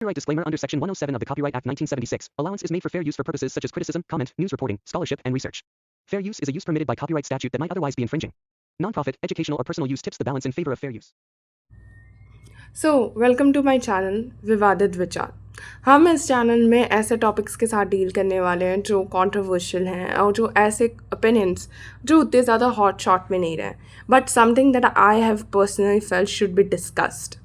Copyright disclaimer under Section 107 of the Copyright Act 1976. Allowance is made for fair use for purposes such as criticism, comment, news reporting, scholarship, and research. Fair use is a use permitted by copyright statute that might otherwise be infringing. Non-profit, educational, or personal use tips the balance in favor of fair use. Welcome to my channel विवादित विचार। हम इस channel में ऐसे topics के साथ deal करने वाले हैं जो कंट्रोवर्शियल हैं और जो ऐसे ओपिनियंस जो उतने ज़्यादा हॉट शॉट में नहीं रहे, but something that I have personally felt should be discussed.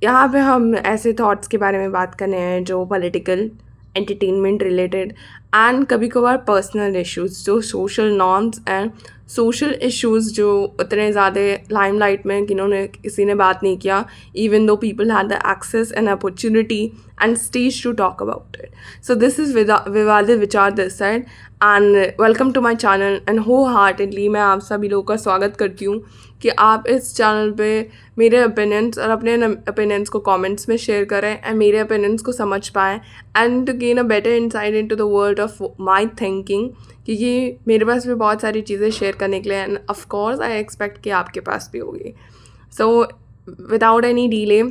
यहाँ पे हम ऐसे थॉट्स के बारे में बात करने हैं जो पॉलिटिकल, एंटरटेनमेंट रिलेटेड एंड कभी कभार पर्सनल इश्यूज़, जो social norms and social issues जो उतने ज़्यादा लाइमलाइट में किसी ने बात नहीं किया, even though people had the access and opportunity and stage to talk about it. So this is विवादित विचार this side and welcome to my channel and wholeheartedly मैं आप सभी लोगों का स्वागत करती हूँ कि आप इस चैनल पे मेरे ओपिनियंस और अपने ओपिनियंस को कमेंट्स में शेयर करें एंड मेरे ओपिनियंस को समझ पाएँ and to gain a better insight into the world of my thinking, क्योंकि मेरे पास भी बहुत सारी चीज़ें शेयर करने के लिए end of course I expect कि आपके पास भी होगी। सो विदाउट एनी डिले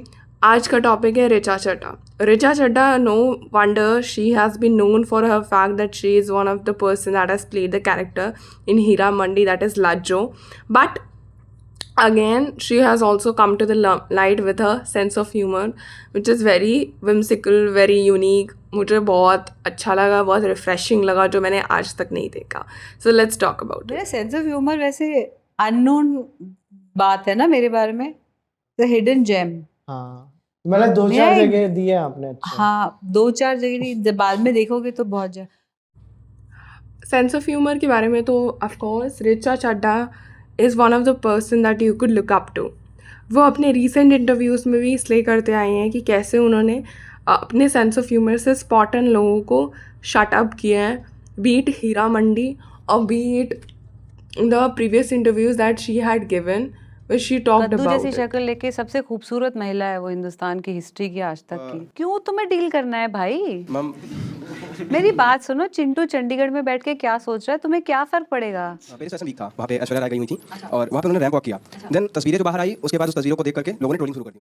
आज का टॉपिक है Richa Chadha. Richa Chadha, no wonder she has been known for her fact that she is one of the person that has played the character in Heera Mandi, that is Lajjo, but again she has also come to the light with her sense of humor which is very whimsical, very unique। मुझे बहुत अच्छा लगा, बहुत refreshing लगा, जो मैंने आज तक नहीं देखा। सो लेट्स टॉक अबाउट मेरा सेंस ऑफ ह्यूमर वैसे अननोन बात है ना मेरे बारे में, द हिडन जेम। हाँ, मतलब दो चार जगह दिए आपने। अच्छा, हाँ, दो चार जगह नहीं, जब बाद में देखोगे तो बहुत सेंस ऑफ ह्यूमर के बारे में तो of course Richa Chadha is one of the person that you could look up to. वो अपने रीसेंट इंटरव्यूज़ में भी इसलिए करते आए हैं कि कैसे उन्होंने अपने सेंस ऑफ ह्यूमर से स्पॉट ऑन लोगों को शट अप किया है, बीट हीरा मंडी और beat the previous interviews that she had given which she talked कद्दू अबाउट जैसी शक्ल लेके सबसे खूबसूरत महिला है वो हिंदुस्तान की हिस्ट्री की आज तक की। क्यों तुम्हें डील करना है भाई? मेरी बात सुनो, चिंटू चंडीगढ़ में बैठ के क्या सोच रहा है, तुम्हें क्या फर्क पड़ेगा? मेरे सेशन वीक था, वहाँ पे ऐश्वर्या राय गई हुई थी और वहाँ पे उन्होंने रैंप वॉक किया। देन तस्वीरें जो बाहर आई, उसके बाद उस तस्वीरों को देख करके लोगों ने ट्रोलिंग शुरू कर दी।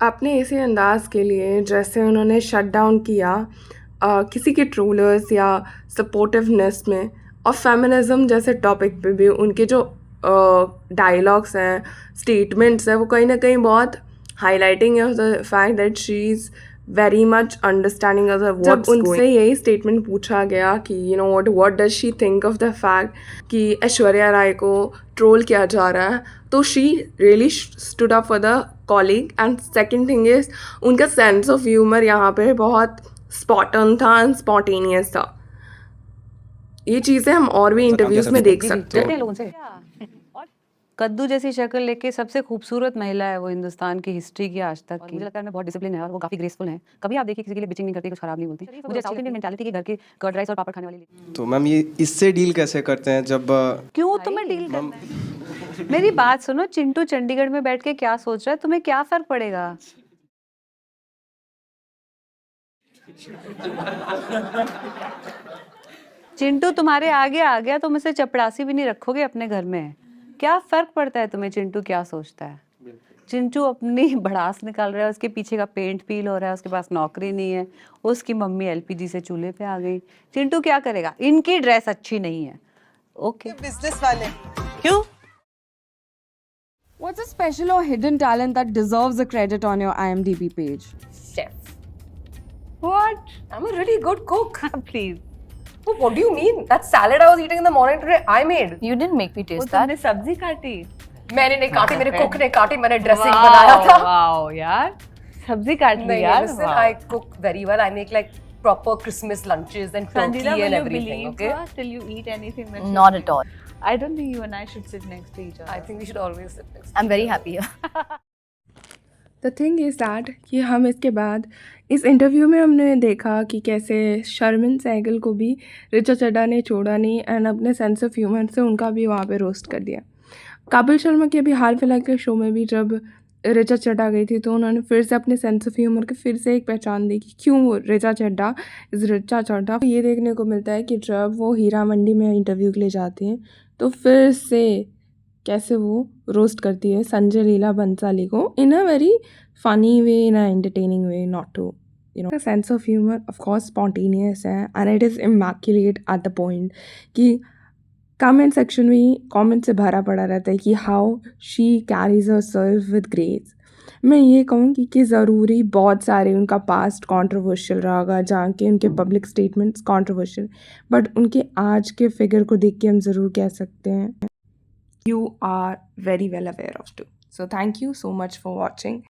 अपने इसी अंदाज के लिए जैसे उन्होंने शट डाउन किया किसी के ट्रोलर्स या सपोर्टिवनेस में, और फेमिनिज्म जैसे टॉपिक पे भी उनके जो डायलॉग्स हैं, स्टेटमेंट्स हैं, वो कहीं ना कहीं बहुत हाईलाइटिंग है the fact that she is very much understanding of the जब उनसे यही स्टेटमेंट पूछा गया कि you know what does she think of the fact कि ऐश्वर्या राय को ट्रोल किया जा रहा है, तो she really stood up for the colleague. And second thing is उनका सेंस ऑफ ह्यूमर यहाँ पे बहुत स्पॉट ऑन था एंड स्पॉन्टेनियस था। ये चीज़ें हम और भी इंटरव्यूज में देख सकते हैं लोगों से। कद्दू जैसी शक्ल लेके सबसे खूबसूरत महिला है वो हिंदुस्तान की हिस्ट्री की आज तक की। मुझे लगता है मैं बहुत डिसिप्लिन है और वो काफी ग्रेसफुल है। कभी आप देखिए किसी के लिए बिचिंग नहीं करती, कुछ खराब नहीं बोलती। मुझे साउथ इंडियन मेंटालिटी के घर के कर्ड राइस और पापड़ खाने वाली। तो मैम ये इससे डील कैसे करते हैं जब क्यों तुम्हें डील करना है? मेरी बात सुनो, चिंटू चंडीगढ़ में बैठ के क्या सोच रहा है, तुम्हें क्या फर्क पड़ेगा? चिंटू तुम्हारे आगे आ गया, तुम इसे चपड़ासी भी नहीं रखोगे अपने घर में। क्या फर्क पड़ता है तुम्हें चिंटू क्या सोचता है? चिंटू अपनी भड़ास निकाल रहा है, उसके पीछे का पेंट पील हो रहा है, उसके पास नौकरी नहीं है, उसकी मम्मी एलपीजी से चूल्हे पे आ गई। चिंटू क्या करेगा? इनकी ड्रेस अच्छी नहीं है, ओके। बिजनेस वाले क्यों? What's a special or hidden talent that deserves a credit on your IMDb page? chef. What? I'm a really good cook. Please. Oh, what do you mean? That salad I was eating in the morning today, I made. You didn't make me वो taste that. तुमने सब्जी काटी? मैंने नहीं काटी, मेरे cook ने काटी, मैंने ड्रेसिंग बनाया था। वाओ यार, सब्जी काट ली नहीं, यार। listen, I cook very well. I make like proper Christmas lunches and turkey Sanjila, will and you everything. believe Okay. her till you eat anything that she Not makes? at all. I don't think you and I should sit next to each other. I think we should always sit next. I'm very happy here. The thing is that कि हम इसके बाद इस interview में हमने देखा कि कैसे शर्मिन सहगल को भी ऋचा चड्ढा ने छोड़ा नहीं एंड अपने सेंस ऑफ ह्यूमर से उनका भी वहाँ पे रोस्ट कर दिया। कपिल शर्मा के अभी हाल फिलहाल के शो में भी जब ऋचा चड्ढा गई थी तो उन्होंने फिर से अपने सेंस ऑफ ह्यूमर की फिर से एक पहचान दी कि क्यों ऋचा चड्ढा इज़ ऋचा चड्ढा। ये देखने को मिलता है कि जब वो हीरा मंडी में इंटरव्यू के लिए जाती हैं तो फिर से कैसे वो रोस्ट करती है संजय लीला बंसाली को in a very funny way, in a entertaining way, not to sense of humour of course spontaneous है and it is immaculate at the point कि कमेंट सेक्शन में ही कमेंट से भरा पड़ा रहता है कि how she carries herself with grace. मैं ये कहूँगी कि ज़रूरी बहुत सारे उनका पास्ट कंट्रोवर्शियल रहा होगा, जहाँ के उनके पब्लिक स्टेटमेंट्स कंट्रोवर्शियल, बट उनके आज के फिगर को देख के हम ज़रूर कह सकते हैं you are very well aware of to. So thank you so much for watching.